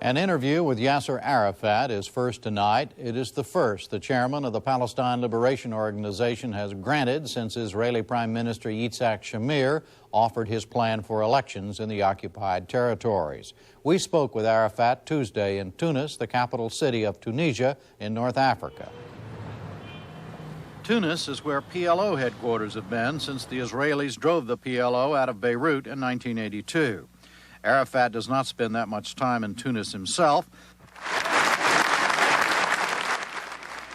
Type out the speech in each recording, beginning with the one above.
An interview with Yasser Arafat is first tonight. It is the first the chairman of the Palestine Liberation Organization has granted since Israeli Prime Minister Yitzhak Shamir offered his plan for elections in the occupied territories. We spoke with Arafat Tuesday in Tunis, the capital city of Tunisia in North Africa. Tunis is where PLO headquarters have been since the Israelis drove the PLO out of Beirut in 1982. Arafat does not spend that much time in Tunis himself,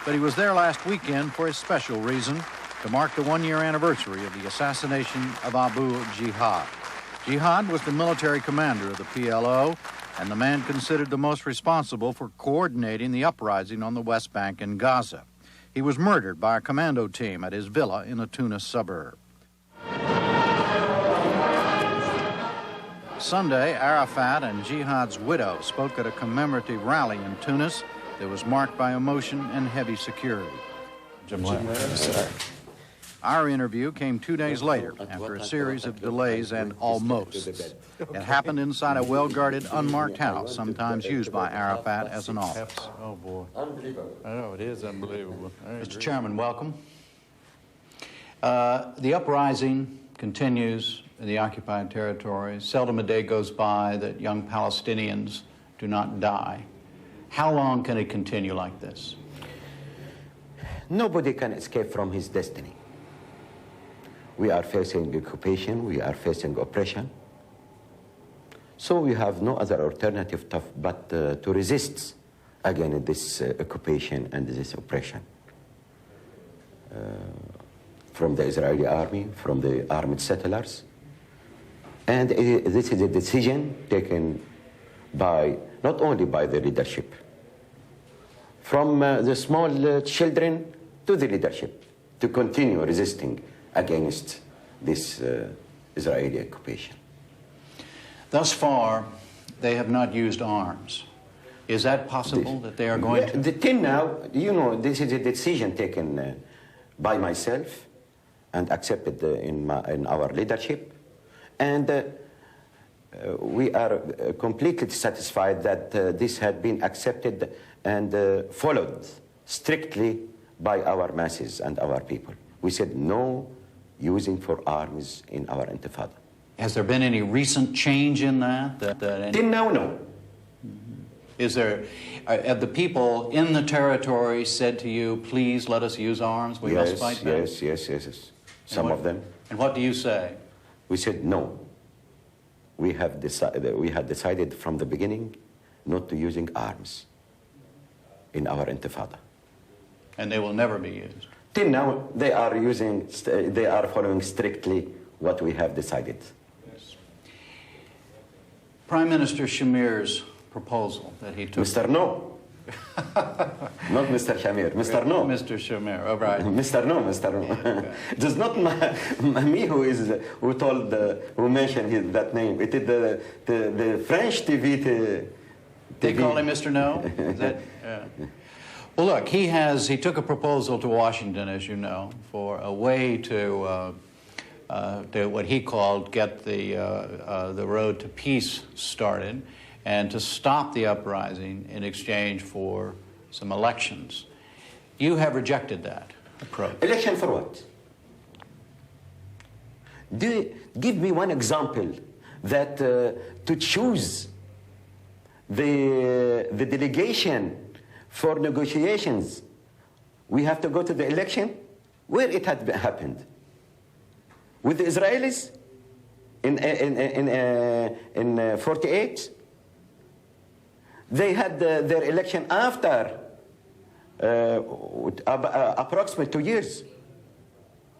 but he was there last weekend for a special reason, to mark the one-year anniversary of the assassination of Abu Jihad. Jihad was the military commander of the PLO and the man considered the most responsible for coordinating the uprising on the West Bank and Gaza. He was murdered by a commando team at his villa in a Tunis suburb. Sunday, Arafat and Jihad's widow spoke at a commemorative rally in Tunis that was marked by emotion and heavy security. Jim Lehrer. Our interview came 2 days later after a series of delays and almosts. It happened inside a well-guarded, unmarked house, sometimes used by Arafat as an office. Oh, boy. Unbelievable. I know, it is unbelievable. Mr. Chairman, welcome. The uprising continues in the occupied territories. Seldom a day goes by that young Palestinians do not die. How long can it continue like this? Nobody can escape from his destiny. We are facing occupation, we are facing oppression. So we have no other alternative but to resist against this occupation and this oppression. From the Israeli army, from the armed settlers. And this is a decision taken by, not only by the leadership, from the small children to the leadership, to continue resisting against this Israeli occupation. Thus far, they have not used arms. Is that possible that they are going to? Till now, you know, this is a decision taken by myself and accepted in our leadership. And we are completely satisfied that this had been accepted and followed strictly by our masses and our people. We said no using for arms in our intifada. Has there been any recent change in that? Till now, no. Is there, have the people in the territory said to you, please let us use arms, we must fight back? Yes. Some of them. And what do you say? We said no. We had decided from the beginning not to using arms in our intifada. And they will never be used? Till now, they are following strictly what we have decided. Yes. Prime Minister Shamir's proposal that he took... Mr. No. Not Mr. Shamir. Mr. No. Mr. Shamir, oh, right. Mr. No, Mr. No. Okay. It is not me who mentioned that name. It is the French TV. They call him Mr. No? Is that, yeah. Well, look, he took a proposal to Washington, as you know, for a way to what he called get the road to peace started, and to stop the uprising in exchange for some elections. You have rejected that approach. Election for what? Give me one example that to choose the delegation for negotiations, we have to go to the election where it had happened. With the Israelis in 48, they had their election after approximately 2 years,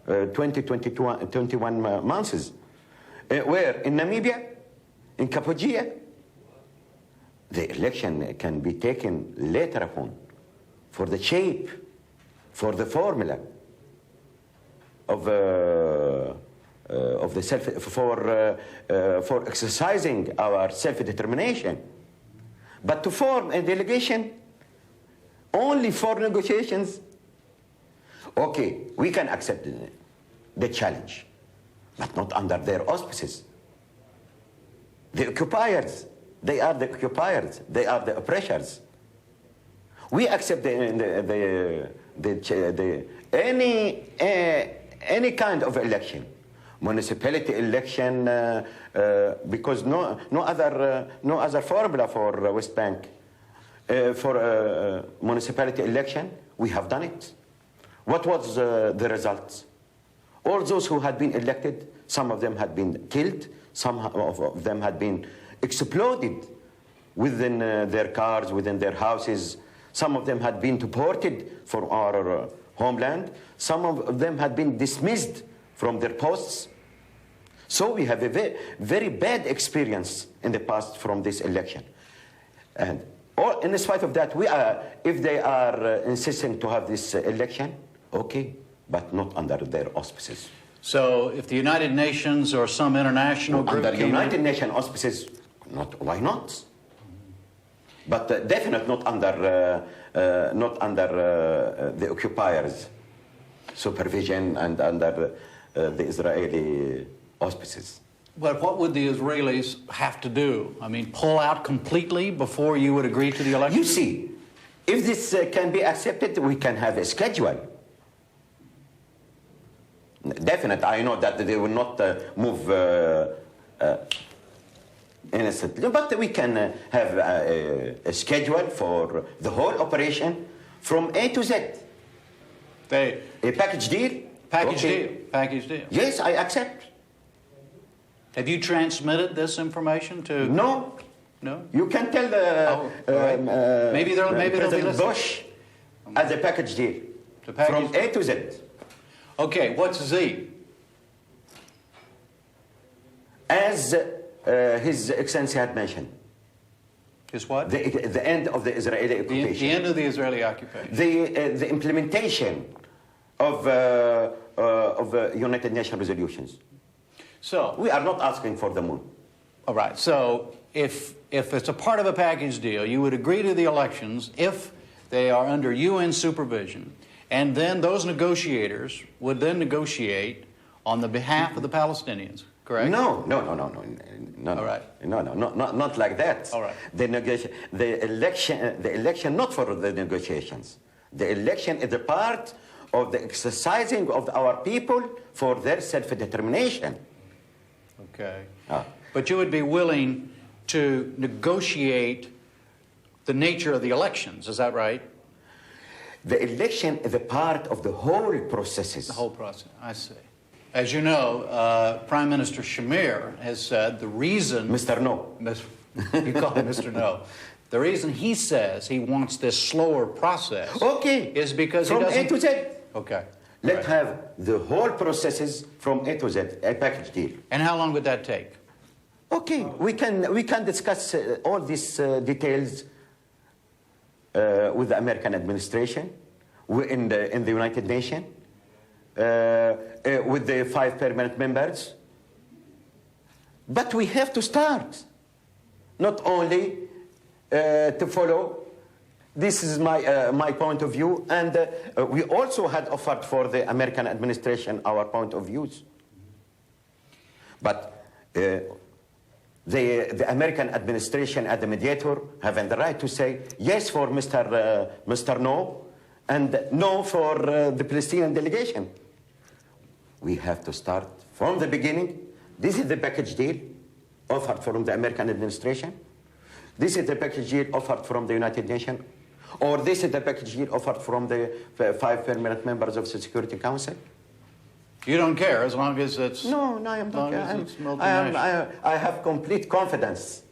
21 months. Where? In Namibia, in Cambodia, the election can be taken later upon for the shape, for the formula of the self, for exercising our self-determination. But to form a delegation only for negotiations, okay, we can accept the challenge, but not under their auspices. The occupiers They are the occupiers. They are the oppressors. We accept any kind of election, municipality election, because no other formula for West Bank. For municipality election, we have done it. What was the results? All those who had been elected, some of them had been killed, some of them had been exploded within their cars, within their houses. Some of them had been deported from our homeland. Some of them had been dismissed from their posts. So we have a very bad experience in the past from this election. And in spite of that, if they are insisting to have this election, okay, but not under their auspices. So if the United Nations or some international group under United Nations auspices, why not? But definitely not under the occupiers' supervision and under the Israeli auspices. But what would the Israelis have to do? I mean, pull out completely before you would agree to the election? You see, if this can be accepted, we can have a schedule. Definitely, I know that they will not move innocently, but we can have a schedule for the whole operation from A to Z. A package deal? Package deal. Package deal. Yes, I accept. Have you transmitted this information to? No. No? You can tell maybe they'll be President listening. Bush as a package deal. From A to Z. Okay, what's Z? As His Excellency had mentioned. Is what? The end of the Israeli occupation. The end of the Israeli occupation. The implementation of United Nations resolutions. So we are not asking for the moon. All right. So if it's a part of a package deal, you would agree to the elections if they are under UN supervision, and then those negotiators would then negotiate on the behalf of the Palestinians. Correct? No. All right. No, not like that. All right. The election, not for the negotiations. The election is a part of the exercising of our people for their self-determination. Okay. But you would be willing to negotiate the nature of the elections, is that right? The election is a part of the whole processes. The whole process, I see. As you know, Prime Minister Shamir has said the reason... Mr. No. You call him Mr. No. The reason he says he wants this slower process is because from he doesn't... A to Z. Okay. Let's have the whole processes from A to Z, a package deal. And how long would that take? Okay, we can discuss all these details with the American administration, in the United Nations, with the 5 permanent members. But we have to start, not only to follow. This is my point of view, and we also had offered for the American administration our point of views. But the American administration and the mediator having the right to say yes for Mr. No, and no for the Palestinian delegation. We have to start from the beginning. This is the package deal offered from the American administration. This is the package deal offered from the United Nations. Or this is the package deal offered from the 5 permanent members of the Security Council. You don't care as long as it's... No, I am not. I have complete confidence.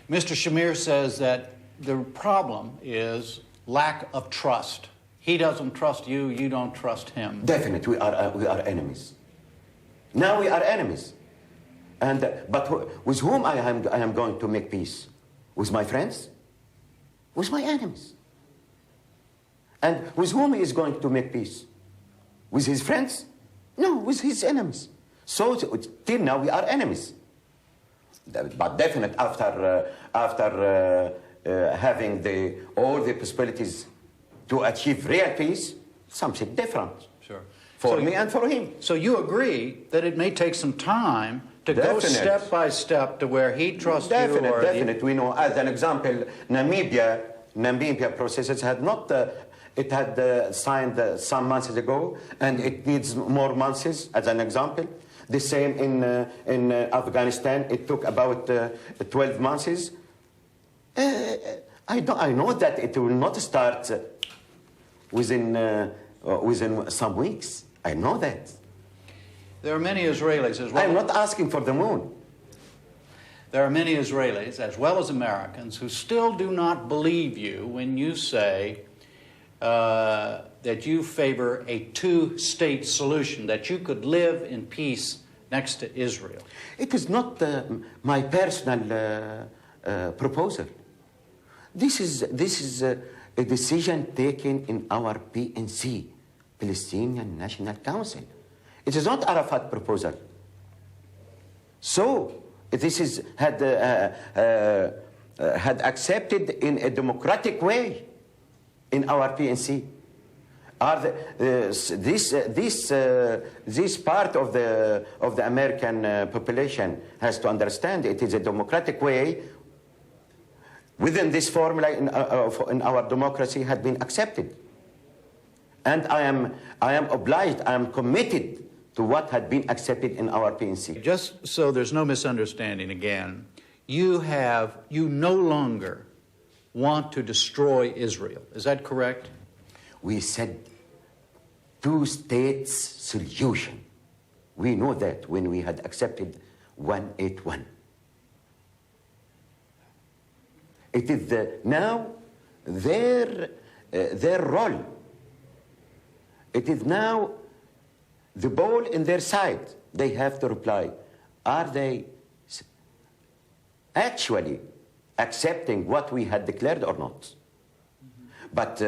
Mr. Shamir says that the problem is lack of trust. He doesn't trust you, you don't trust him. Definitely, we are enemies. Now we are enemies. But with whom I am going to make peace? With my friends? With my enemies. And with whom he is going to make peace? With his friends? No, with his enemies. So till now we are enemies. But definitely after having all the possibilities to achieve real peace, something different. Sure. For me and for him. So you agree that it may take some time To go step by step to where he trusts you? Or Definite. We know, as an example, Namibia processes had not, it had signed some months ago, and it needs more months, as an example. The same in Afghanistan, it took about 12 months. I know that it will not start within some weeks. I know that. There are many Israelis as well. I'm not asking for the moon. There are many Israelis, as well as Americans, who still do not believe you when you say that you favor a two-state solution, that you could live in peace next to Israel. It is not my personal proposal. This is a decision taken in our PNC, Palestinian National Council. It is not Arafat proposal. So this is had accepted in a democratic way in our PNC. This part of the American population has to understand it is a democratic way within this formula in our democracy had been accepted. And I am obliged, I am committed to what had been accepted in our PNC. Just so there's no misunderstanding again, you no longer want to destroy Israel. Is that correct? We said two-state solution. We know that when we had accepted 181. It is now their role. It is now the ball in their side. They have to reply. Are they actually accepting what we had declared or not? Mm-hmm. But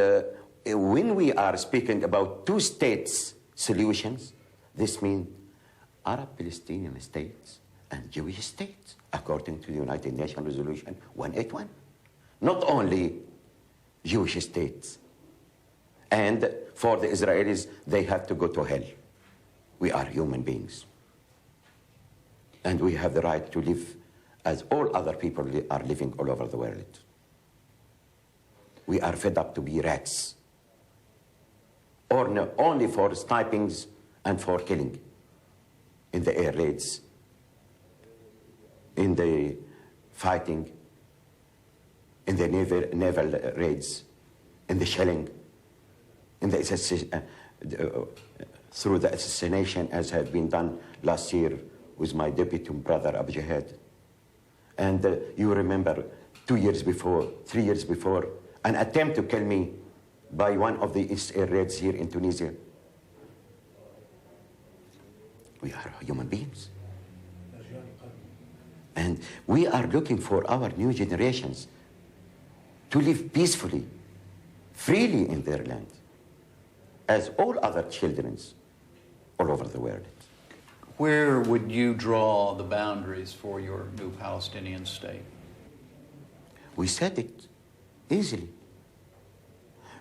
when we are speaking about two states solutions, this means Arab-Palestinian states and Jewish states, according to the United Nations Resolution 181. Not only Jewish states. And for the Israelis, they have to go to hell. We are human beings. And we have the right to live as all other people are living all over the world. We are fed up to be rats. Or no, only for snipings and for killing in the air raids, in the fighting, in the naval raids, in the shelling, in the through the assassination as had been done last year with my deputy brother Abu Jihad. And you remember 2 years before, 3 years before, an attempt to kill me by one of the East Air raids here in Tunisia. We are human beings. And we are looking for our new generations to live peacefully, freely in their land, as all other children all over the world. Where would you draw the boundaries for your new Palestinian state? We said it easily.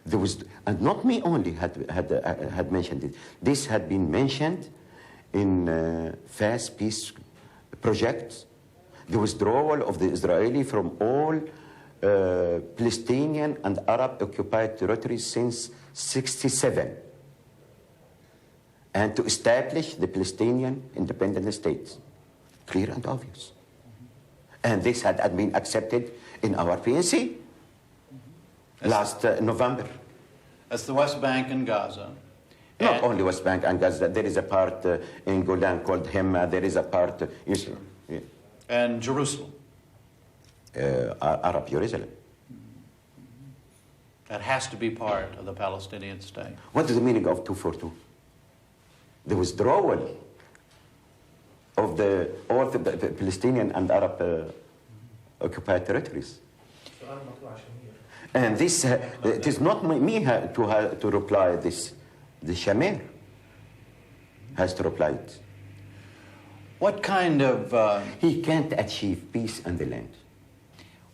There was, and not me only had mentioned it. This had been mentioned in fast peace projects, the withdrawal of the Israeli from all Palestinian and Arab occupied territories since '67, and to establish the Palestinian independent states, clear and obvious. And this had been accepted in our PNC last November. That's the West Bank and Gaza. Not only West Bank and Gaza. There is a part in Golan called Hema. There is a part Israel. Yeah. And Jerusalem. Arab Jerusalem. That has to be part of the Palestinian state. What is the meaning of 242? The withdrawal of all the Palestinian and Arab occupied territories. And this, it is not me to reply this. The Shamir has to reply it. What kind of... He can't achieve peace in the land.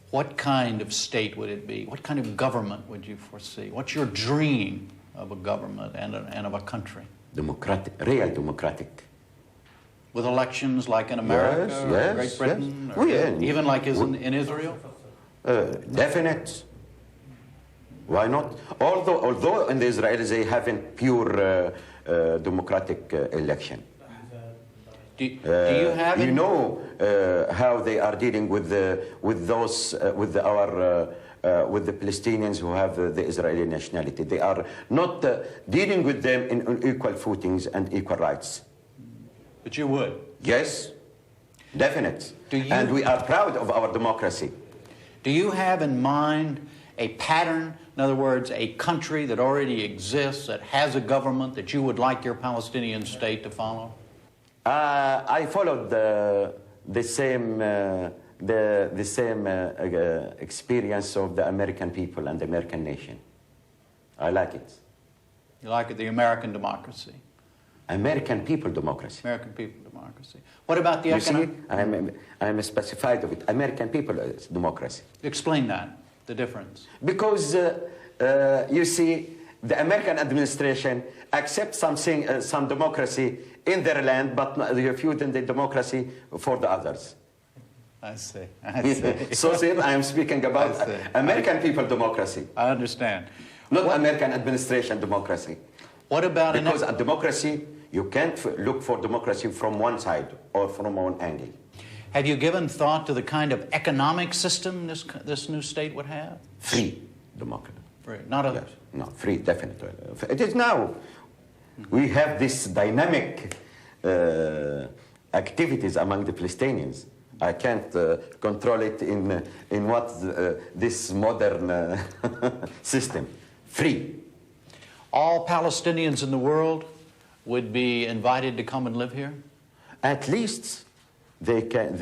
What kind of state would it be? What kind of government would you foresee? What's your dream of a government and of a country? Democratic, real democratic. With elections like in America Yes, or yes, Great Britain? yes. Or Yeah. even like in Israel? Definite. Why not? Although in the Israelis they haven't pure democratic election. Do you have you know how they are dealing with the Palestinians who have the Israeli nationality. They are not dealing with them on equal footings and equal rights. But you would? Yes, definite. Do you, and we are proud of our democracy. Do you have in mind a pattern, in other words, a country that already exists, that has a government that you would like your Palestinian state to follow? I followed the same experience of the American people and the American nation. I like it. You like it, the American democracy? American people democracy. American people democracy. What about the economic? I'm specified of it. American people democracy. Explain that, the difference. Because you see, the American administration accepts something, some democracy in their land, but refusing the democracy for the others. I see. I see. So I am speaking about American people democracy. I understand. Not American administration democracy. What about because a democracy, you can't look for democracy from one side or from one angle. Have you given thought to the kind of economic system this new state would have? Free democracy. Free, not others. Yes. No, free, definitely. It is now. We have this dynamic activities among the Palestinians. I can't control it in what this modern system. Free. All Palestinians in the world would be invited to come and live here? At least they can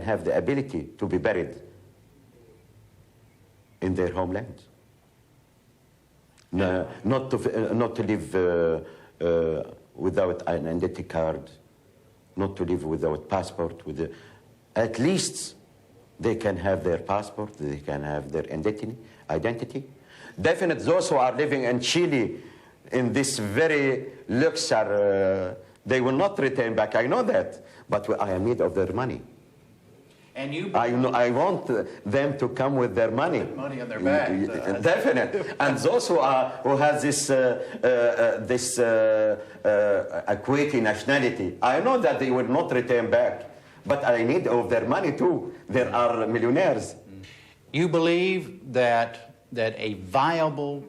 have the ability to be buried in their homeland. No, not to live without an identity card, not to live without passport. At least they can have their passport, they can have their identity. Definitely those who are living in Chile in this very luxury, they will not return back. I know that, but I am in need of their money. And you? I want them to come with their money. Money in their bags. Definitely. And those who has this equity nationality, I know that they will not return back, but I need of their money too. There are millionaires. You believe that a viable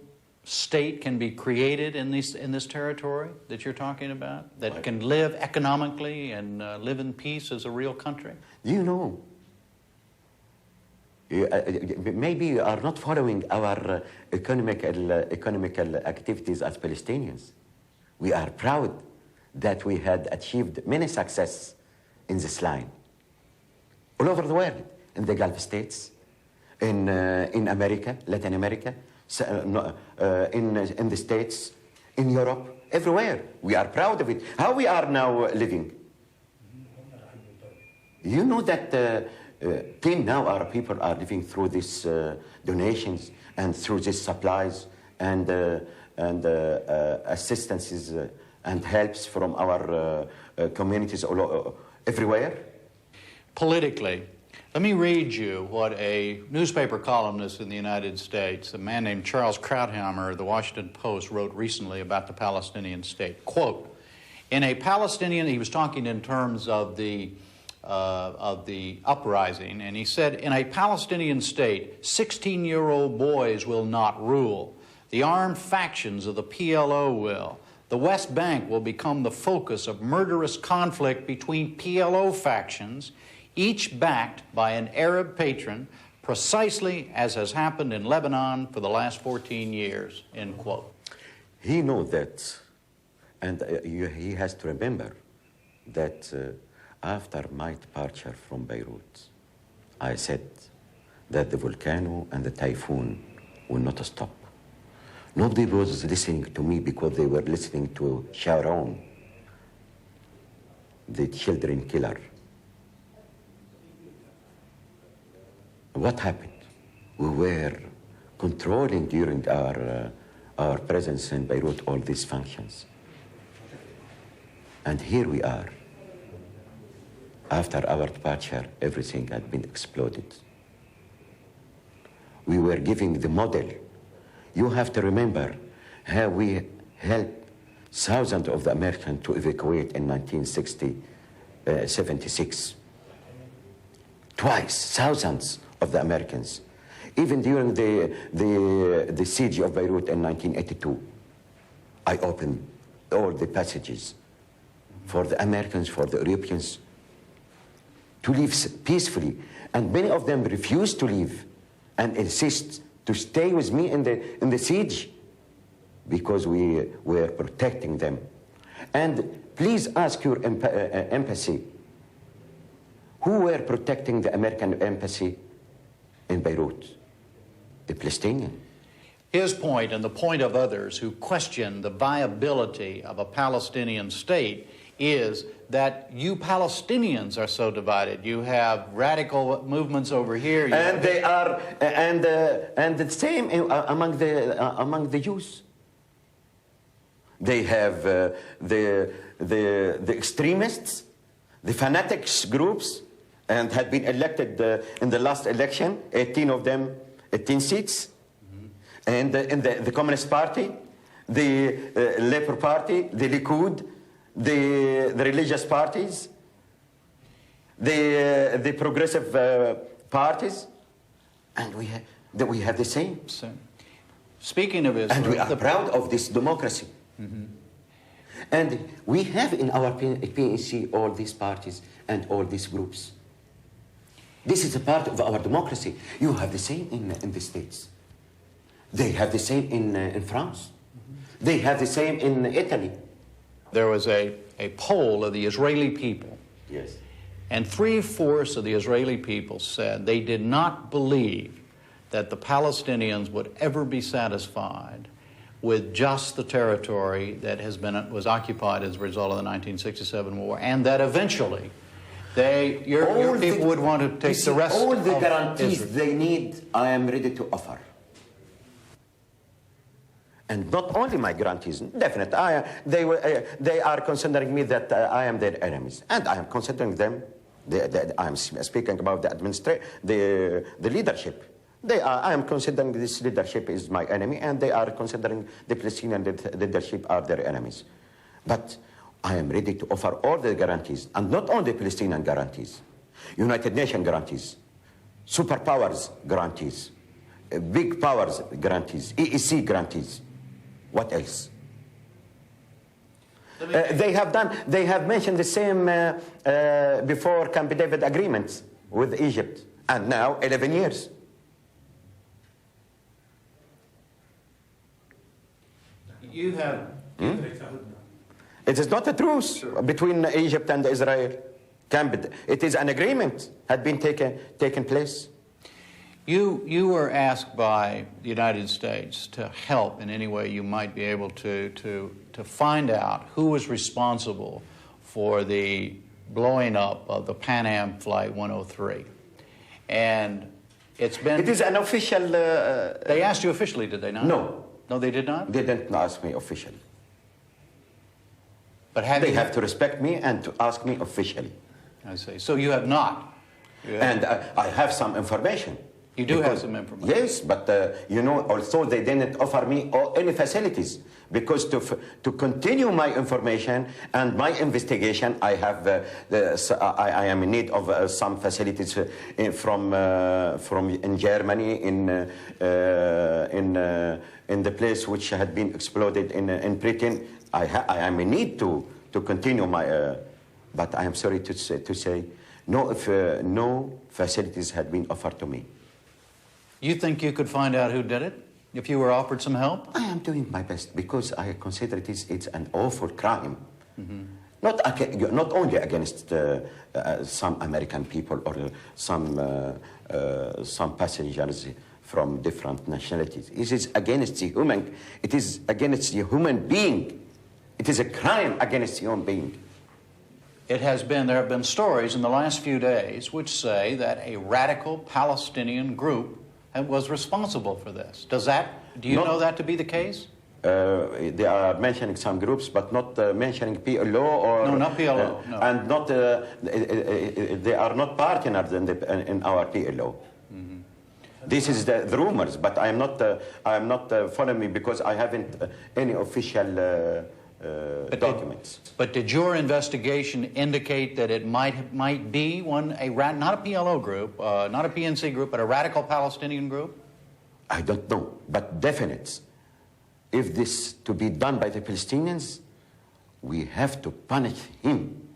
state can be created in this territory that you're talking about, that can live economically and live in peace as a real country? You know, maybe you are not following our economical activities as Palestinians. We are proud that we had achieved many success in this line. All over the world, in the Gulf states, in America, Latin America, in the States, in Europe, everywhere. We are proud of it. How we are now living. You know that till now our people are living through these donations and through these supplies and assistances and helps from our communities everywhere. Politically, let me read you what a newspaper columnist in the United States, a man named Charles Krauthammer of the Washington Post, wrote recently about the Palestinian state. Quote, in a Palestinian, he was talking in terms of the uprising, and he said, in a Palestinian state, 16-year-old boys will not rule. The armed factions of the PLO will. The West Bank will become the focus of murderous conflict between PLO factions, each backed by an Arab patron, precisely as has happened in Lebanon for the last 14 years, end quote. He knows that, and he has to remember that after my departure from Beirut, I said that the volcano and the typhoon will not stop. Nobody was listening to me because they were listening to Sharon, the children killer. What happened? We were controlling during our presence in Beirut all these functions. And here we are. After our departure, everything had been exploded. We were giving the model. You have to remember how we helped thousands of the Americans to evacuate in 1976. Twice, thousands of the Americans. Even during the siege of Beirut in 1982, I opened all the passages for the Americans, for the Europeans, to live peacefully. And many of them refused to leave and insist to stay with me in the siege because we were protecting them. And please ask your embassy, who were protecting the American embassy in Beirut? The Palestinians. His point and the point of others who question the viability of a Palestinian state is that you Palestinians are so divided. You have radical movements over here. And they are, and the same among the Jews. They have the extremists, the fanatics groups, and had been elected in the last election, 18 of them, 18 seats. And in the Communist Party, the Labour Party, the Likud, the religious parties, the progressive parties, and we have the same. Speaking of Israel, and we are proud of this democracy. Mm-hmm. And we have in our PNC all these parties and all these groups. This is a part of our democracy. You have the same in the States. They have the same in France. Mm-hmm. They have the same in Italy. There was a poll of the Israeli people. Yes. And 3/4 of the Israeli people said they did not believe that the Palestinians would ever be satisfied with just the territory that was occupied as a result of the 1967 war, and that eventually your people would want to take the rest all the of guarantees Israel. they need, I am ready to offer. And not only my guarantees, definitely. They are considering me that I am their enemies, and I am considering them. I am speaking about the leadership. I am considering this leadership is my enemy, and they are considering the Palestinian leadership are their enemies. But I am ready to offer all the guarantees, and not only Palestinian guarantees, United Nations guarantees, superpowers guarantees, big powers guarantees, EEC guarantees. What else? They have mentioned the same before Camp David agreements with Egypt, and now 11 years. You have... It is not a truce between Egypt and Israel. It is an agreement had been taken place. You were asked by the United States to help in any way you might be able to find out who was responsible for the blowing up of the Pan Am Flight 103. And it's been... It is an official... They asked you officially, did they not? No. No, they did not? They didn't ask me officially. But they have to respect me and to ask me officially. I see. So you have not? And I have some information. You do have some information? Yes, but you know, also they didn't offer me any facilities, because to continue my information and my investigation, I have I am in need of some facilities from in Germany, in the place which had been exploded in Britain. I am in need to continue my, but I am sorry to say no facilities had been offered to me. You think you could find out who did it if you were offered some help? I am doing my best, because I consider it's an awful crime. Mm-hmm. Not only against some American people or some passengers from different nationalities. It is against the human. It is against the human being. It is a crime against the human being. There have been stories in the last few days which say that a radical Palestinian group was responsible for this. Do you know that to be the case? They are mentioning some groups, but not mentioning PLO or... No, not PLO, no. And not, they are not partners in our PLO. This is the rumors, but I am not following me because I haven't any official documents. But did your investigation indicate that it might be not a PLO group, not a PNC group, but a radical Palestinian group? I don't know, but definite. If this to be done by the Palestinians, we have to punish him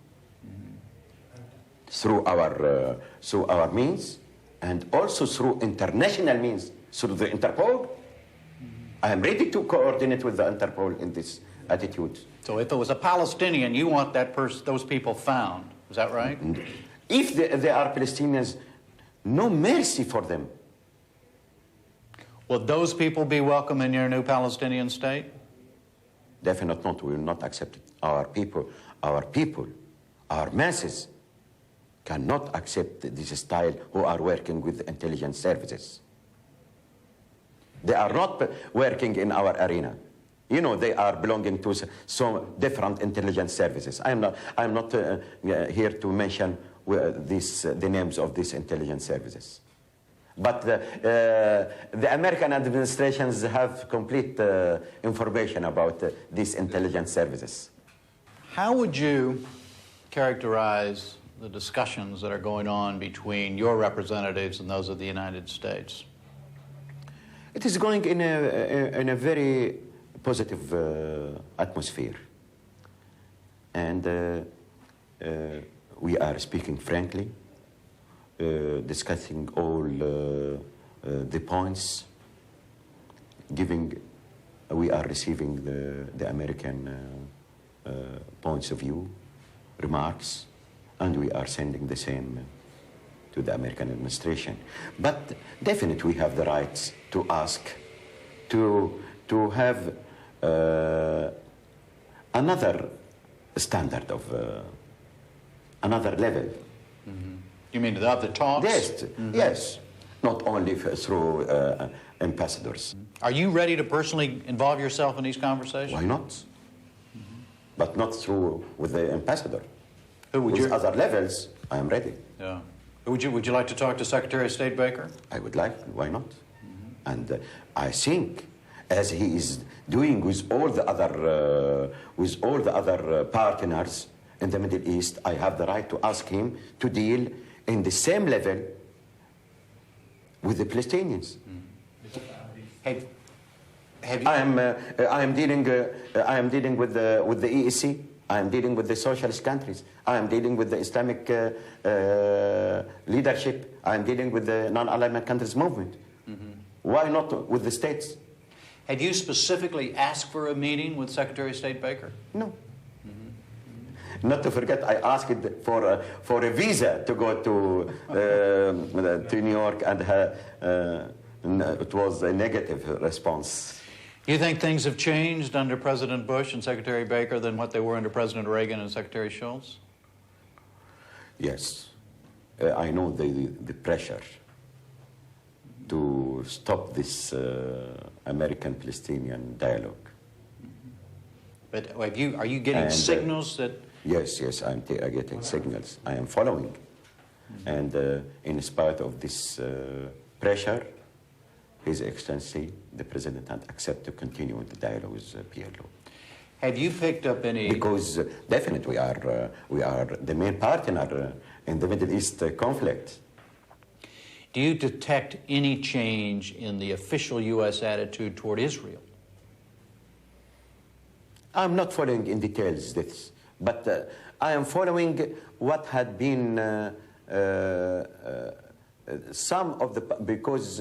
through our means, and also through international means, through the Interpol. I am ready to coordinate with the Interpol in this attitude. So if it was a Palestinian, you want those people found, is that right? If they are Palestinians, no mercy for them. Will those people be welcome in your new Palestinian state? Definitely not. We will not accept it. Our people, our masses cannot accept this style who are working with intelligence services. They are not working in our arena. You know, they are belonging to some different intelligence services. I'm not here to mention the names of these intelligence services. But the American administrations have complete information about these intelligence services. How would you characterize the discussions that are going on between your representatives and those of the United States? It is going in a very positive atmosphere. And we are speaking frankly, discussing all the points, we are receiving the American points of view, remarks, and we are sending the same to the American administration. But definitely we have the rights to ask, to have another standard of, another level. Mm-hmm. You mean of the talks? Yes, yes. Not only through ambassadors. Are you ready to personally involve yourself in these conversations? Why not? But not through with the ambassador. Who would with you? Other levels, I am ready. Yeah. Would you like to talk to Secretary of State Baker? I would like. Why not? And I think, as he is doing with all the other partners in the Middle East, I have the right to ask him to deal in the same level with the Palestinians. I am dealing with the EEC. I am dealing with the socialist countries. I am dealing with the Islamic leadership. I am dealing with the non-alignment countries movement. Why not with the states? Have you specifically asked for a meeting with Secretary of State Baker? No. Not to forget, I asked for a visa to go to New York, and it was a negative response. You think things have changed under President Bush and Secretary Baker than what they were under President Reagan and Secretary Schultz? Yes. I know the pressure to stop this American-Palestinian dialogue. But are you getting signals that... Yes, I'm getting signals. I am following. And in spite of this pressure, His Excellency, the President, had accepted to continue with the dialogue with PLO. Have you picked up any... Because definitely we are the main partner in the Middle East conflict. Do you detect any change in the official U.S. attitude toward Israel? I'm not following in details this, but I am following what had been some of the, because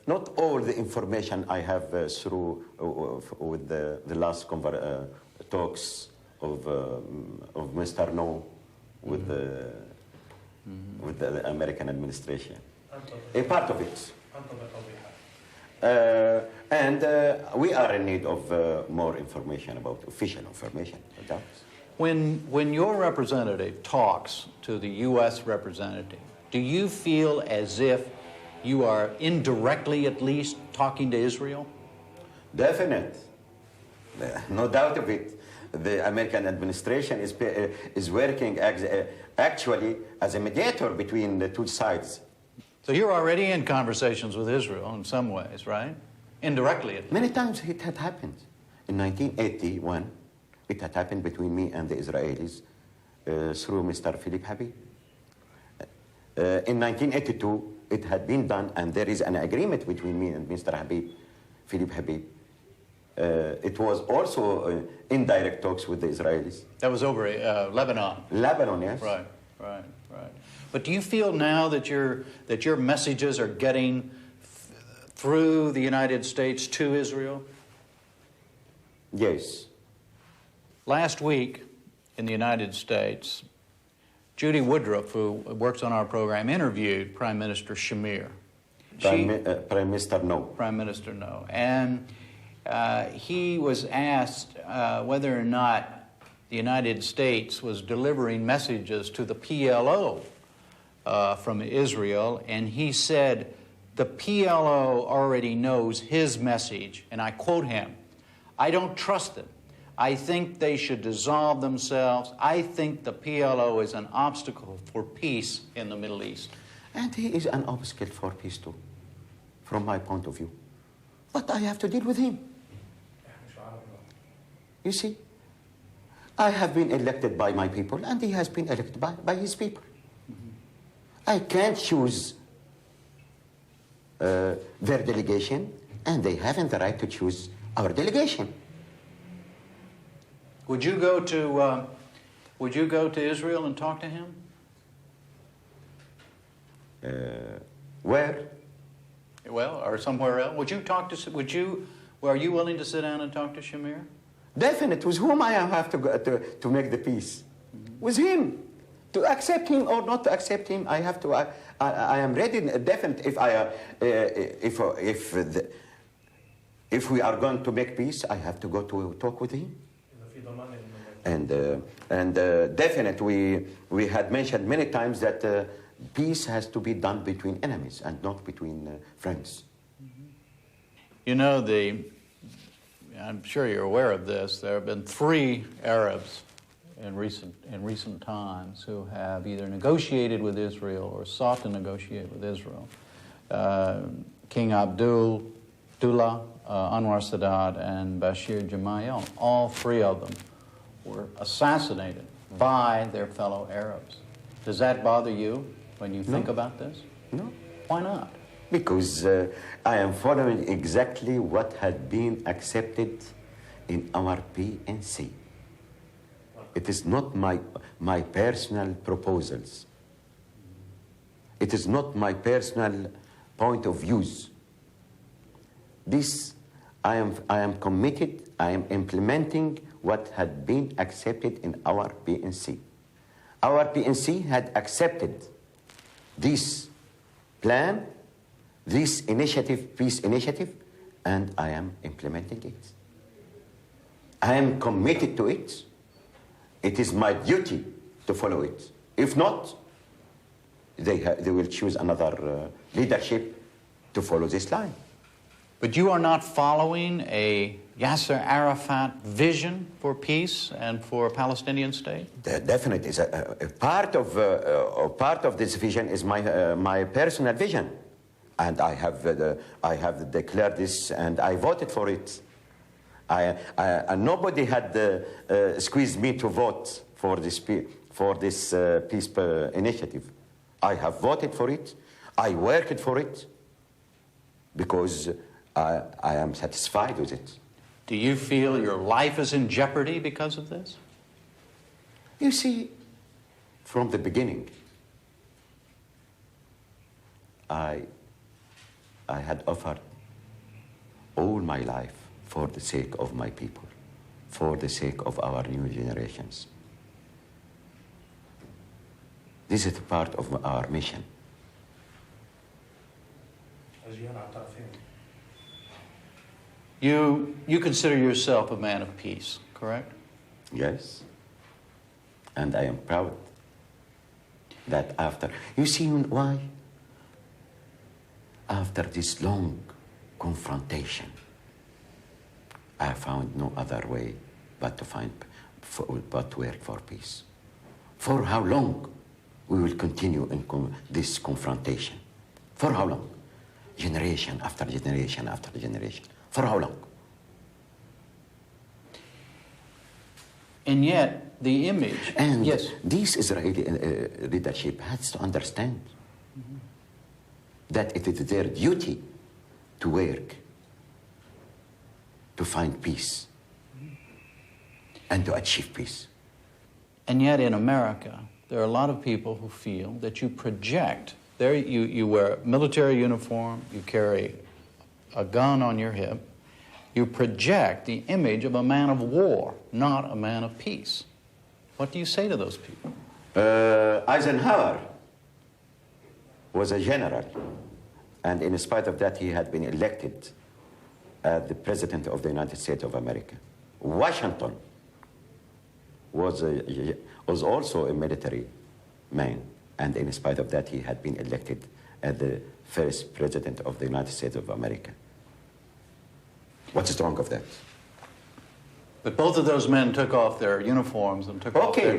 not all the information I have through with the last talks of Mr. No with the American administration. A part of it. And we are in need of more information, about official information. When your representative talks to the U.S. representative, do you feel as if you are indirectly, at least, talking to Israel? Definite. No doubt of it. The American administration is working actually as a mediator between the two sides. So you're already in conversations with Israel in some ways, right? Indirectly. Many times it had happened. In 1981, it had happened between me and the Israelis through Mr. Philip Habib. In 1982, it had been done, and there is an agreement between me and Mr. Habib, Philip Habib. It was also indirect talks with the Israelis. That was over Lebanon. Lebanon, yes. Right. But do you feel now that your messages are getting through the United States to Israel? Yes. Last week in the United States, Judy Woodruff, who works on our program, interviewed Prime Minister Shamir. Prime Minister, no. Prime Minister, no. And he was asked whether or not the United States was delivering messages to the PLO from Israel, and he said, the PLO already knows his message, and I quote him, "I don't trust them. I think they should dissolve themselves. I think the PLO is an obstacle for peace in the Middle East." And he is an obstacle for peace too, from my point of view. But I have to deal with him. You see, I have been elected by my people, and he has been elected by his people. I can't choose their delegation, and they haven't the right to choose our delegation. Would you go to Israel and talk to him? Where? Well, or somewhere else. Are you willing to sit down and talk to Shamir? Definite. With whom I have to go to make the peace? With him. To accept him or not to accept him, I have to. I am ready. Definite. If we are going to make peace, I have to go to talk with him. And definite. We had mentioned many times that peace has to be done between enemies and not between friends. You know, I'm sure you're aware of this. There have been 3 Arabs in recent times who have either negotiated with Israel or sought to negotiate with Israel. King Abdullah, Anwar Sadat, and Bashir Gemayel. All 3 of them were assassinated by their fellow Arabs. Does that bother you when you think about this? No. Why not? Because I am following exactly what had been accepted in our PNC. It is not my personal proposals. It is not my personal point of views. This, I am committed, I am implementing what had been accepted in our PNC. Our PNC had accepted this plan, this initiative, peace initiative, and I am implementing it. I am committed to it. It is my duty to follow it. If not, they will choose another leadership to follow this line. But you are not following a Yasser Arafat vision for peace and for a Palestinian state? Definitely. A part of this vision is my personal vision. And I have declared this, and I voted for it. And nobody had squeezed me to vote for this peace initiative. I have voted for it. I worked for it because I am satisfied with it. Do you feel your life is in jeopardy because of this? You see, from the beginning, I had offered all my life for the sake of my people, for the sake of our new generations. This is part of our mission. You consider yourself a man of peace, correct? Yes. And I am proud that after... You see why? After this long confrontation, I have found no other way but to but to work for peace. For how long we will continue in this confrontation? For how long? Generation after generation after generation. For how long? And yet, the image... And yes. this Israeli leadership has to understand that it is their duty to work, to find peace, and to achieve peace. And yet in America, there are a lot of people who feel that you project, you wear a military uniform, you carry a gun on your hip, you project the image of a man of war, not a man of peace. What do you say to those people? Eisenhower was a general, and in spite of that, he had been elected as the President of the United States of America. Washington was also a military man, and in spite of that, he had been elected as the first President of the United States of America. What's wrong of that? But both of those men took off their uniforms and took off their...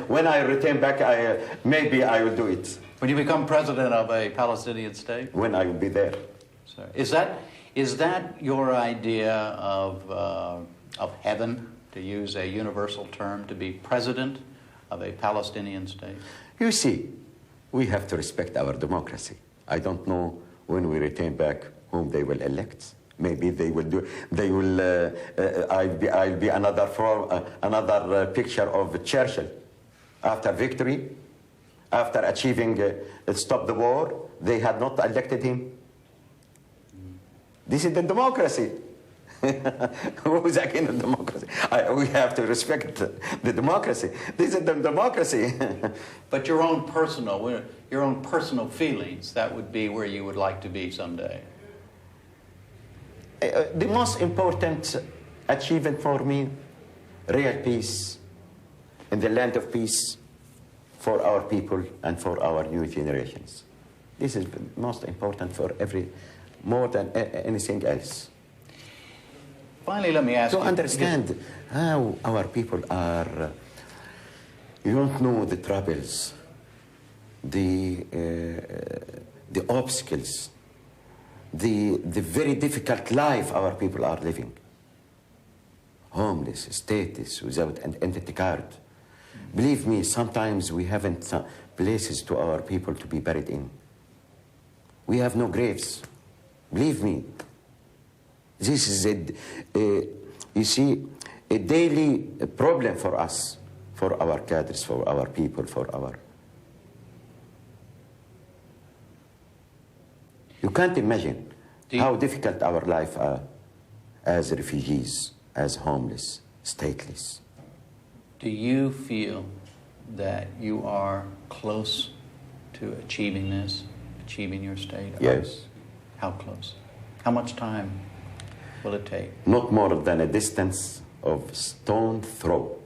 when I return back, maybe I will do it. When you become president of a Palestinian state? When I will be there. So is that your idea of heaven, to use a universal term, to be president of a Palestinian state? You see, we have to respect our democracy. I don't know when we return back whom they will elect. Maybe they will do. They will. I'll be another picture of Churchill after victory, after achieving stop the war. They had not elected him. This is the democracy. Who's against democracy? We have to respect the democracy. This is the democracy. But your own personal feelings, that would be where you would like to be someday. The most important achievement for me, real peace in the land of peace for our people and for our new generations. This is most important for more than anything else. Finally, let me ask you... To understand how our people are, you don't know the troubles, the obstacles, the very difficult life our people are living. Homeless, stateless, without an identity card. Believe me, sometimes we haven't places to our people to be buried in. We have no graves. Believe me. This is you see, a daily problem for us, for our cadres, for our people, for our... You can't imagine how difficult our life are as refugees, as homeless, stateless. Do you feel that you are close to achieving this, achieving your state? Yes. How close? How much time will it take? Not more than a distance of stone throw.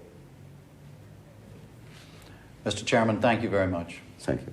Mr. Chairman, thank you very much. Thank you.